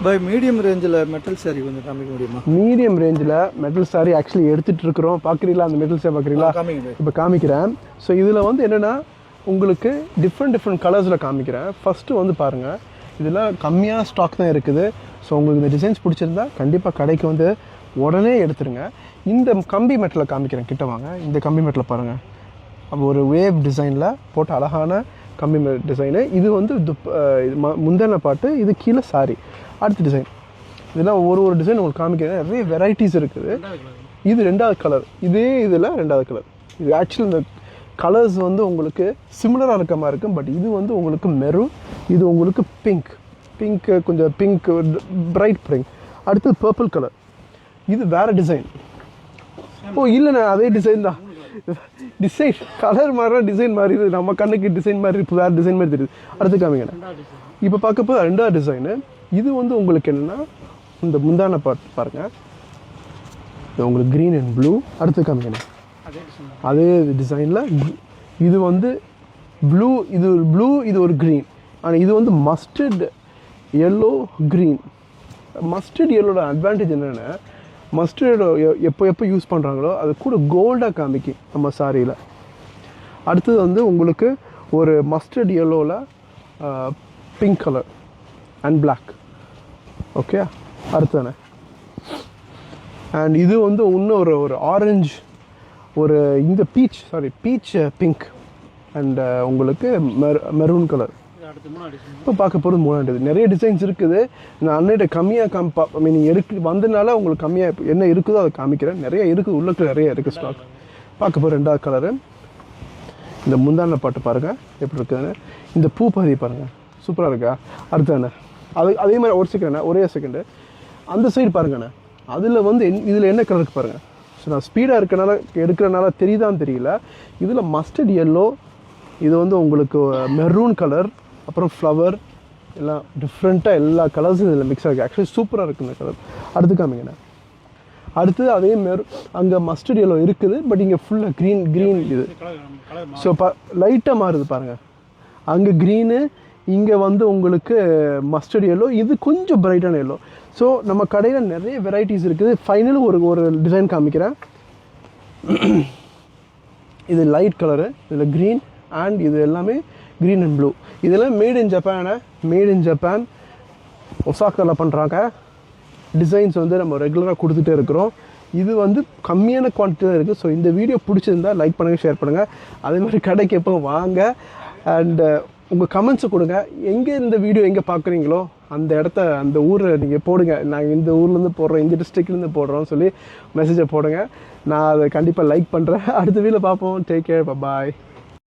By medium ரேஞ்சில் metal sorry கொஞ்சம் காமிக்க முடியுமா? மீடியம் ரேஞ்சில் மெட்டல் சாரி ஆக்சுவலி எடுத்துகிட்டு இருக்கிறோம். பார்க்குறீங்களா அந்த மெட்டல் சாரி பார்க்குறீங்களா? இப்போ காமிக்கிறேன். ஸோ இதில் வந்து என்னென்னா உங்களுக்கு டிஃப்ரெண்ட் கலர்ஸில் காமிக்கிறேன். ஃபஸ்ட்டு வந்து பாருங்கள், இதில் கம்மியாக ஸ்டாக் தான் இருக்குது. ஸோ உங்களுக்கு இந்த டிசைன்ஸ் பிடிச்சிருந்தா கண்டிப்பாக கடைக்கு வந்து உடனே எடுத்துருங்க. இந்த கம்பி மெட்டலை காமிக்கிறேன், கிட்ட வாங்க. இந்த கம்பி மெட்டலை பாருங்கள், அப்போ ஒரு வேவ் டிசைனில் போட்ட அழகான கம்பி டிசைனு. இது வந்து முந்தின பாட்டு, இது கீழே சாரி. அடுத்த டிசைன், இதெல்லாம் ஒரு டிசைன் உங்களுக்கு காமிக்கிறேன். நிறைய வெரைட்டிஸ் இருக்குது. இது 2வது கலர், இதே இதில் 2வது கலர். இது ஆக்சுவலி இந்த கலர்ஸ் வந்து உங்களுக்கு சிமிலராக இருக்க மாதிரி இருக்கும். பட் இது வந்து உங்களுக்கு மெரூன், இது உங்களுக்கு பிங்க், கொஞ்சம் பிங்க் பிரைட் பிங்க். அடுத்தது பர்பிள் கலர், இது வேறு டிசைன். ஓ இல்லைண்ணா, அதே டிசைன் தான். டிசைன் கலர் மாதிரி டிசைன் மாதிரி, இது நம்ம கண்ணுக்கு டிசைன் மாதிரி வேறு டிசைன் மாதிரி தெரியுது. அடுத்து காமிங்கண்ணா. இப்போ பார்க்கப்போ 2வது டிசைனு. இது வந்து உங்களுக்கு என்னென்னா இந்த முந்தான பாருங்கள், இது உங்களுக்கு க்ரீன் அண்ட் ப்ளூ. அடுத்து காமிங்கண்ணா, அதே டிசைனில் இது வந்து ப்ளூ, இது ஒரு க்ரீன். ஆனால் இது வந்து மஸ்டர்ட் எல்லோ க்ரீன். மஸ்டர்ட் எல்லோட அட்வான்டேஜ் என்னென்னா, மஸ்டர்ட் எப்போ யூஸ் பண்ணுறாங்களோ அது கூட கோல்டாக காமிக்கும் நம்ம சாரியில். அடுத்தது வந்து உங்களுக்கு ஒரு மஸ்டர்ட் எல்லோவில் pink colour and black. Okay, அடுத்ததானே. அண்ட் இது வந்து இன்னும் ஒரு ஆரஞ்சு, ஒரு இந்த பீச் பிங்க் அண்ட் உங்களுக்கு மெரூன் கலர். இப்போ பார்க்க போகிறது 3வது. நிறைய டிசைன்ஸ் இருக்குது. நான் அன்னையிட்ட கம்மியாக நீங்கள் வந்ததுனால உங்களுக்கு கம்மியாக என்ன இருக்குதோ அதை காமிக்கிறேன். நிறைய இருக்குது, உள்ளுக்கு நிறைய இருக்குது ஸ்டாக். பார்க்க போகிற 2வது கலரு, இந்த முந்தான பாட்டு பாருங்கள் எப்படி இருக்குதுன்னு. இந்த பூ பாதி பாருங்கள், சூப்பராக இருக்கா? அடுத்தானே அதே மாதிரி ஒரே செகண்டு அந்த சைடு பாருங்கண்ணே. அதில் வந்து இதில் என்ன கலருக்கு பாருங்கள். ஸோ நான் ஸ்பீடாக எடுக்கிறனால தெரியுதான்னு தெரியல. இதில் மஸ்டர்ட் எல்லோ, இது வந்து உங்களுக்கு மெரூன் கலர், அப்புறம் ஃப்ளவர், எல்லாம் டிஃப்ரெண்ட்டாக எல்லா கலர்ஸும் இதில் மிக்ஸ் ஆகிருக்கு. ஆக்சுவலி சூப்பராக இருக்குது இந்த கலர். அடுத்து காமிங்கண்ணே. அடுத்து அதே அங்கே மஸ்டர்ட் எல்லோ இருக்குது, பட் இங்கே ஃபுல்லாக க்ரீன் இது. ஸோ லைட்டாக மாறுது பாருங்கள். அங்கே க்ரீனு, இங்கே வந்து உங்களுக்கு மஸ்டர்ட் எல்லோ, இது கொஞ்சம் பிரைட்டான எல்லோ. ஸோ நம்ம கடையில் நிறைய வெரைட்டிஸ் இருக்குது. ஃபைனல் ஒரு டிசைன் காமிக்கிறேன். இது லைட் கலரு, இதில் க்ரீன் அண்ட் இது எல்லாமே க்ரீன் அண்ட் ப்ளூ. இதெல்லாம் மேட் இன் ஜப்பான் ஒசாக்காவில் பண்ணுறாங்க. டிசைன்ஸ் வந்து நம்ம ரெகுலராக கொடுத்துட்டே இருக்கிறோம். இது வந்து கம்மியான குவான்டிட்டி தான் இருக்குது. ஸோ இந்த வீடியோ பிடிச்சிருந்தா லைக் பண்ணுங்கள், ஷேர் பண்ணுங்கள். அதே மாதிரி கடைக்கு எப்போ வாங்க அண்ட் உங்கள் கமெண்ட்ஸை கொடுங்க. எங்கே இந்த வீடியோ எங்கே பார்க்குறீங்களோ அந்த இடத்த, அந்த ஊரை நீங்கள் போடுங்க. நாங்கள் இந்த ஊர்லேருந்து போடுறோம், இந்த டிஸ்ட்ரிக்ட்லேருந்து போடுறோம்னு சொல்லி மெசேஜை போடுங்க. நான் அதை கண்டிப்பாக லைக் பண்ணுறேன். அடுத்த வீடியோவில் பார்ப்போம். டேக் கேர், பாய்.